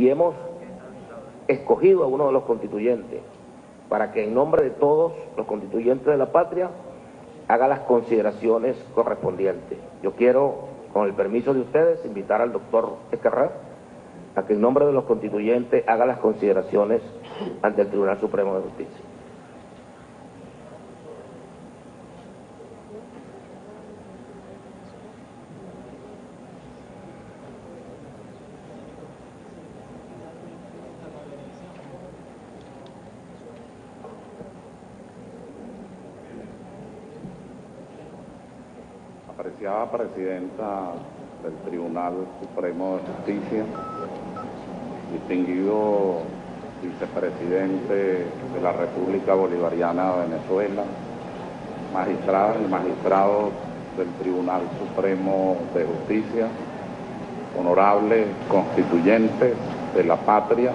y hemos escogido a uno de los constituyentes para que en nombre de todos los constituyentes de la patria haga las consideraciones correspondientes. Yo quiero, con el permiso de ustedes, invitar al doctor Escarrá a que en nombre de los constituyentes haga las consideraciones ante el Tribunal Supremo de Justicia. Apreciada Presidenta del Tribunal Supremo de Justicia, distinguido Vicepresidente de la República Bolivariana de Venezuela, magistradas y magistrados del Tribunal Supremo de Justicia, honorables constituyentes de la patria,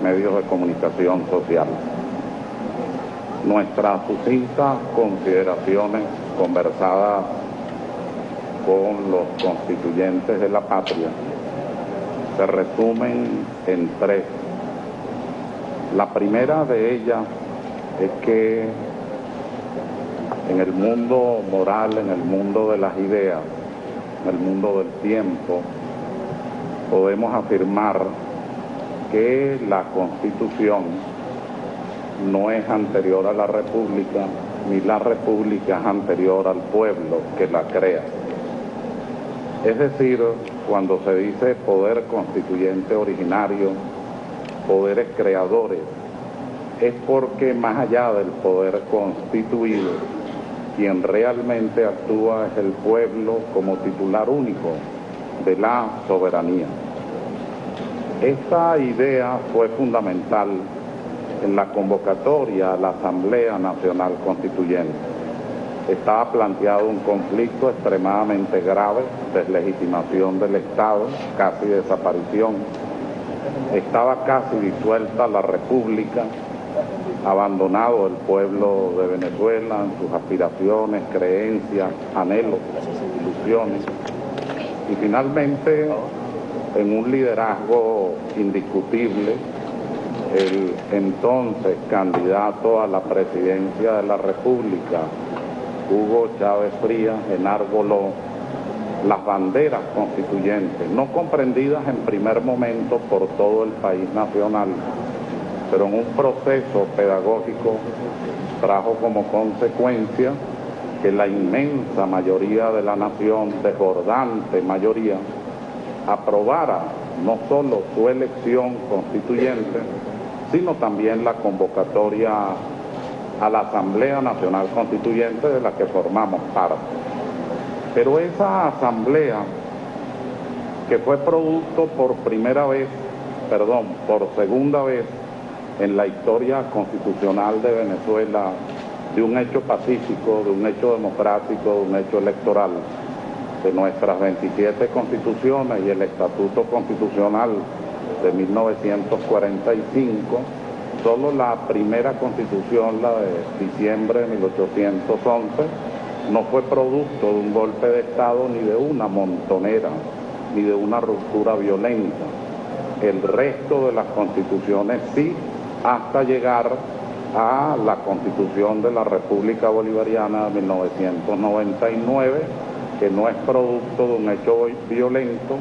medios de comunicación social. Nuestras sucintas consideraciones conversadas con los constituyentes de la patria se resumen en tres. La primera de ellas es que en el mundo moral, en el mundo de las ideas, en el mundo del tiempo, podemos afirmar que la Constitución no es anterior a la República, ni la República es anterior al pueblo que la crea. Es decir, cuando se dice poder constituyente originario, poderes creadores, es porque más allá del poder constituido, quien realmente actúa es el pueblo como titular único de la soberanía. Esta idea fue fundamental en la convocatoria a la Asamblea Nacional Constituyente. Estaba planteado un conflicto extremadamente grave, deslegitimación del Estado, casi desaparición. Estaba casi disuelta la República, abandonado el pueblo de Venezuela en sus aspiraciones, creencias, anhelos, ilusiones. Y finalmente, en un liderazgo indiscutible, el entonces candidato a la presidencia de la República, Hugo Chávez Frías, enarboló las banderas constituyentes, no comprendidas en primer momento por todo el país nacional, pero en un proceso pedagógico trajo como consecuencia que la inmensa mayoría de la nación, desbordante mayoría, aprobara no solo su elección constituyente, sino también la convocatoria a la Asamblea Nacional Constituyente de la que formamos parte. Pero esa asamblea, que fue producto por segunda vez en la historia constitucional de Venezuela, de un hecho pacífico, de un hecho democrático, de un hecho electoral, de nuestras 27 constituciones y el Estatuto Constitucional de 1945, solo la primera constitución, la de diciembre de 1811, no fue producto de un golpe de Estado ni de una montonera, ni de una ruptura violenta. El resto de las constituciones sí, hasta llegar a la Constitución de la República Bolivariana de 1999, que no es producto de un hecho violento,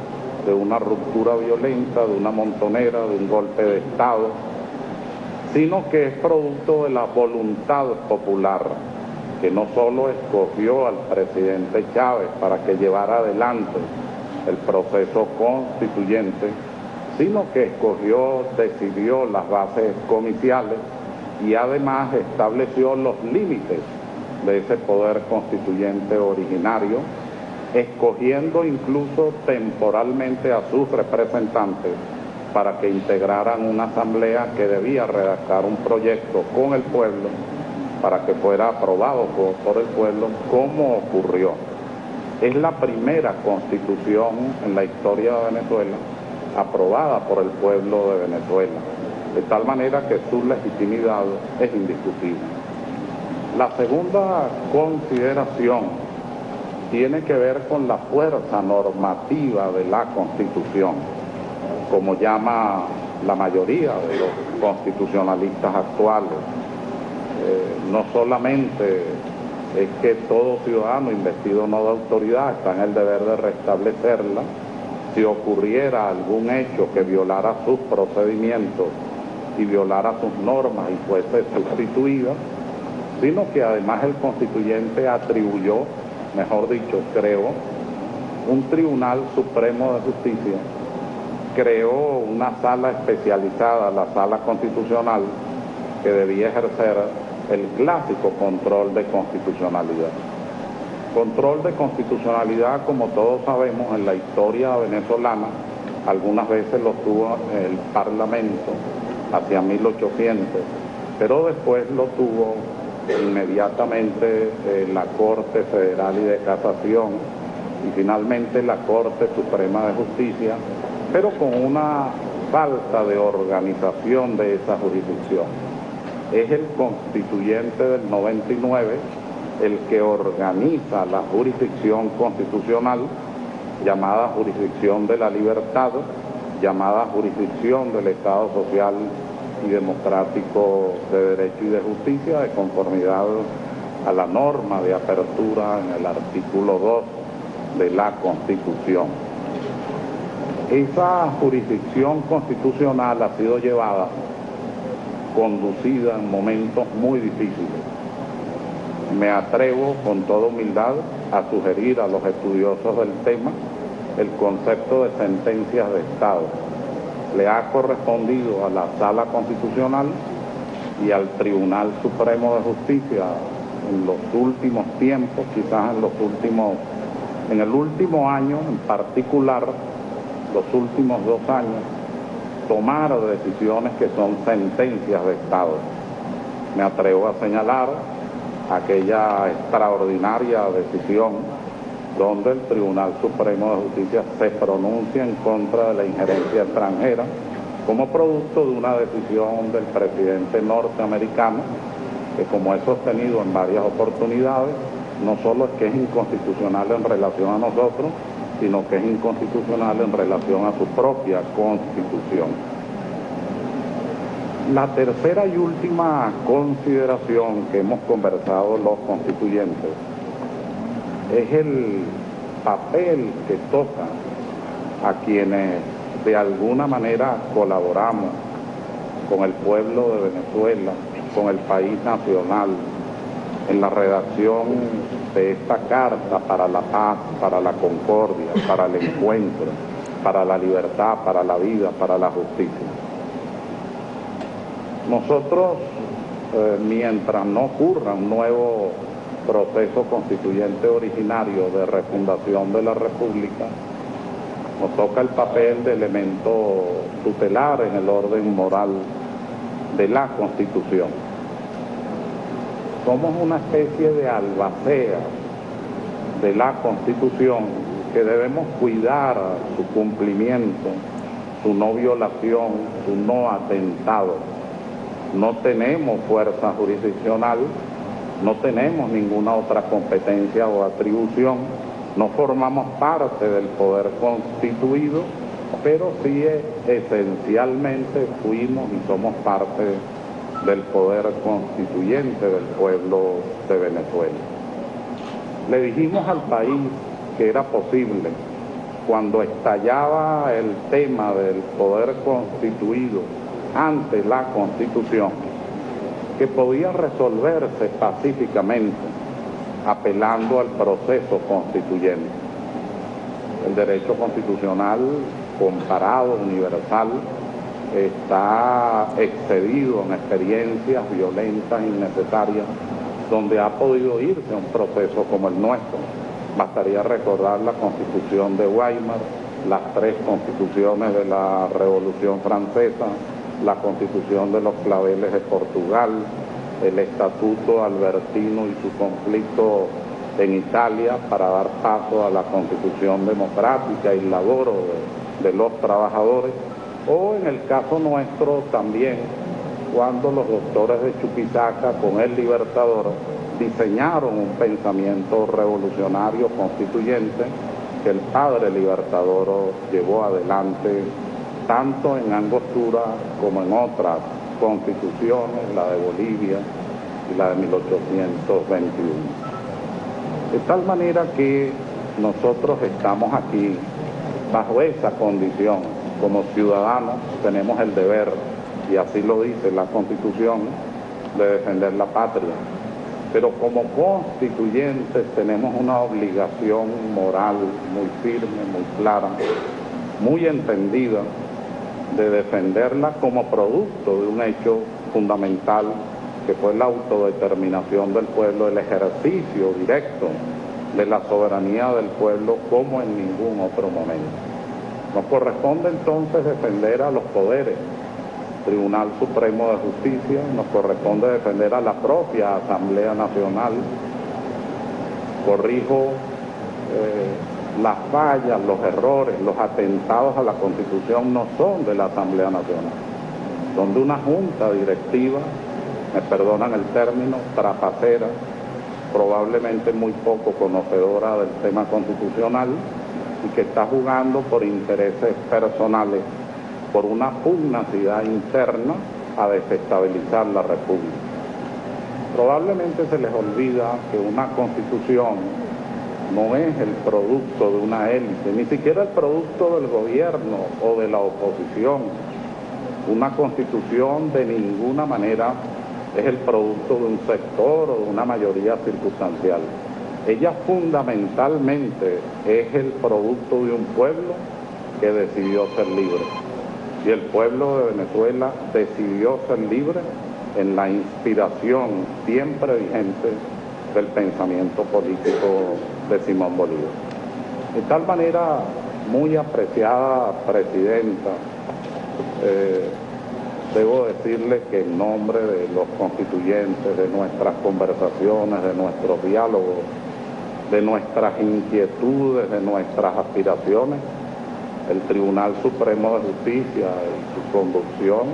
de una ruptura violenta, de una montonera, de un golpe de Estado, sino que es producto de la voluntad popular, que no solo escogió al presidente Chávez para que llevara adelante el proceso constituyente, sino que escogió, decidió las bases comiciales y además estableció los límites de ese poder constituyente originario, escogiendo incluso temporalmente a sus representantes para que integraran una asamblea que debía redactar un proyecto con el pueblo para que fuera aprobado por el pueblo, como ocurrió. Es la primera constitución en la historia de Venezuela aprobada por el pueblo de Venezuela, de tal manera que su legitimidad es indiscutible. La segunda consideración tiene que ver con la fuerza normativa de la Constitución. como llama la mayoría de los constitucionalistas actuales. No solamente es que todo ciudadano investido no de autoridad está en el deber de restablecerla, si ocurriera algún hecho que violara sus procedimientos y violara sus normas y fuese sustituida, sino que además el constituyente atribuyó, mejor dicho, creó un Tribunal Supremo de Justicia, creó una sala especializada, la Sala Constitucional, que debía ejercer el clásico control de constitucionalidad. Control de constitucionalidad, como todos sabemos, en la historia venezolana, algunas veces lo tuvo el Parlamento hacia 1800, pero después lo tuvo inmediatamente la Corte Federal y de Casación y finalmente la Corte Suprema de Justicia, pero con una falta de organización de esa jurisdicción. Es el constituyente del 99 el que organiza la jurisdicción constitucional, llamada jurisdicción de la libertad, llamada jurisdicción del Estado social y democrático de derecho y de justicia, de conformidad a la norma de apertura en el artículo 2 de la Constitución. Esa jurisdicción constitucional ha sido llevada, conducida en momentos muy difíciles. Me atrevo con toda humildad a sugerir a los estudiosos del tema el concepto de sentencias de Estado. Le ha correspondido a la Sala Constitucional y al Tribunal Supremo de Justicia en los últimos tiempos, quizás en el último año en particular, los últimos 2 años, tomar decisiones que son sentencias de Estado. Me atrevo a señalar aquella extraordinaria decisión donde el Tribunal Supremo de Justicia se pronuncia en contra de la injerencia extranjera como producto de una decisión del presidente norteamericano que, como he sostenido en varias oportunidades, no solo es que es inconstitucional en relación a nosotros, sino que es inconstitucional en relación a su propia Constitución. La tercera y última consideración que hemos conversado los constituyentes es el papel que toca a quienes de alguna manera colaboramos con el pueblo de Venezuela, con el país nacional, en la redacción de esta carta para la paz, para la concordia, para el encuentro, para la libertad, para la vida, para la justicia. Nosotros, mientras no ocurra un nuevo proceso constituyente originario de refundación de la República, nos toca el papel de elemento tutelar en el orden moral de la Constitución. Somos una especie de albacea de la Constitución que debemos cuidar su cumplimiento, su no violación, su no atentado. No tenemos fuerza jurisdiccional, no tenemos ninguna otra competencia o atribución, no formamos parte del poder constituido, pero sí esencialmente fuimos y somos parte del poder constituyente del pueblo de Venezuela. Le dijimos al país que era posible, cuando estallaba el tema del poder constituido ante la Constitución, que podía resolverse pacíficamente apelando al proceso constituyente. El derecho constitucional comparado, universal, está excedido en experiencias violentas innecesarias donde ha podido irse a un proceso como el nuestro. Bastaría recordar la Constitución de Weimar, las 3 constituciones de la Revolución Francesa, la Constitución de los Claveles de Portugal, el Estatuto Albertino y su conflicto en Italia para dar paso a la Constitución democrática y laboro de los trabajadores, o en el caso nuestro también, cuando los doctores de Chuquisaca con el Libertador diseñaron un pensamiento revolucionario constituyente que el padre Libertador llevó adelante tanto en Angostura como en otras constituciones, la de Bolivia y la de 1821. De tal manera que nosotros estamos aquí bajo esa condición. Como ciudadanos tenemos el deber, y así lo dice la Constitución, de defender la patria. Pero como constituyentes tenemos una obligación moral muy firme, muy clara, muy entendida, de defenderla como producto de un hecho fundamental que fue la autodeterminación del pueblo, el ejercicio directo de la soberanía del pueblo como en ningún otro momento. Nos corresponde entonces defender a los poderes, Tribunal Supremo de Justicia, nos corresponde defender a la propia Asamblea Nacional. Corrijo las fallas, los errores, los atentados a la Constitución no son de la Asamblea Nacional, son de una junta directiva, me perdonan el término, trapacera, probablemente muy poco conocedora del tema constitucional y que está jugando por intereses personales, por una pugnacidad interna a desestabilizar la República. Probablemente se les olvida que una constitución no es el producto de una élite, ni siquiera el producto del gobierno o de la oposición. Una constitución de ninguna manera es el producto de un sector o de una mayoría circunstancial. Ella fundamentalmente es el producto de un pueblo que decidió ser libre. Y el pueblo de Venezuela decidió ser libre en la inspiración siempre vigente del pensamiento político de Simón Bolívar. De tal manera, muy apreciada presidenta, debo decirle que en nombre de los constituyentes, de nuestras conversaciones, de nuestros diálogos, de nuestras inquietudes, de nuestras aspiraciones, el Tribunal Supremo de Justicia y su conducción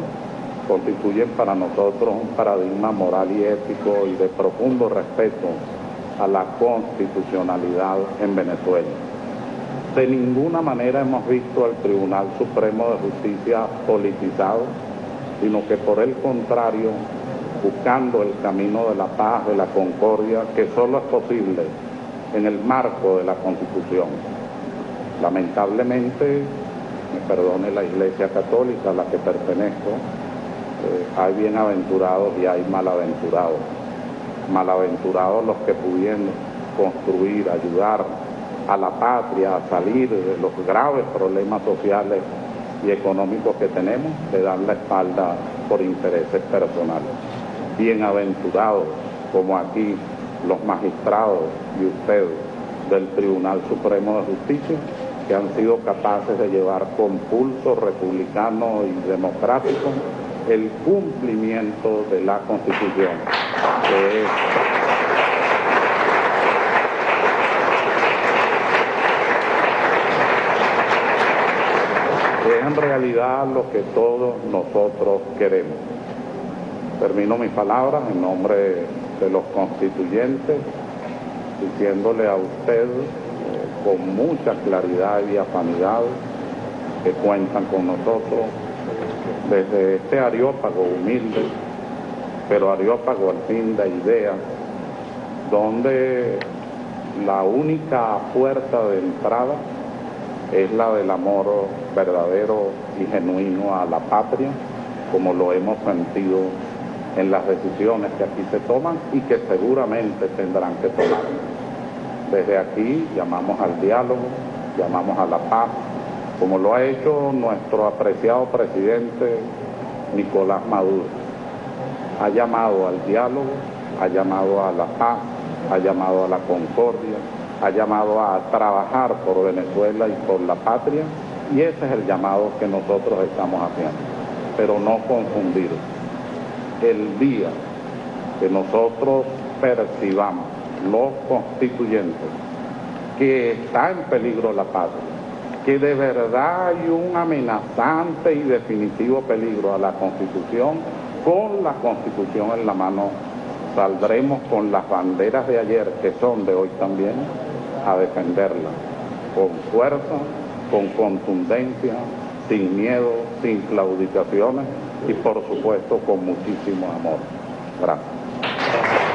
constituyen para nosotros un paradigma moral y ético y de profundo respeto a la constitucionalidad en Venezuela. De ninguna manera hemos visto al Tribunal Supremo de Justicia politizado, sino que por el contrario, buscando el camino de la paz, de la concordia, que solo es posible en el marco de la Constitución. Lamentablemente, me perdone la Iglesia Católica a la que pertenezco, hay bienaventurados y hay malaventurados. Malaventurados los que pudiendo construir, ayudar a la patria a salir de los graves problemas sociales y económicos que tenemos, le dan la espalda por intereses personales. Bienaventurados, como aquí los magistrados y ustedes del Tribunal Supremo de Justicia, que han sido capaces de llevar con pulso republicano y democrático el cumplimiento de la Constitución, que es en realidad lo que todos nosotros queremos. Termino mis palabras en nombre de los constituyentes, diciéndole a usted con mucha claridad y afanidad que cuentan con nosotros desde este areópago humilde, pero areópago al fin de ideas, donde la única puerta de entrada es la del amor verdadero y genuino a la patria, como lo hemos sentido en las decisiones que aquí se toman y que seguramente tendrán que tomar. Desde aquí llamamos al diálogo, llamamos a la paz, como lo ha hecho nuestro apreciado presidente Nicolás Maduro. Ha llamado al diálogo, ha llamado a la paz, ha llamado a la concordia, ha llamado a trabajar por Venezuela y por la patria, y ese es el llamado que nosotros estamos haciendo. Pero no confundir. El día que nosotros percibamos, los constituyentes, que está en peligro la patria, que de verdad hay un amenazante y definitivo peligro a la Constitución, con la Constitución en la mano, saldremos con las banderas de ayer, que son de hoy también, a defenderla, con fuerza, con contundencia, sin miedo, sin claudicaciones y por supuesto con muchísimo amor. Gracias.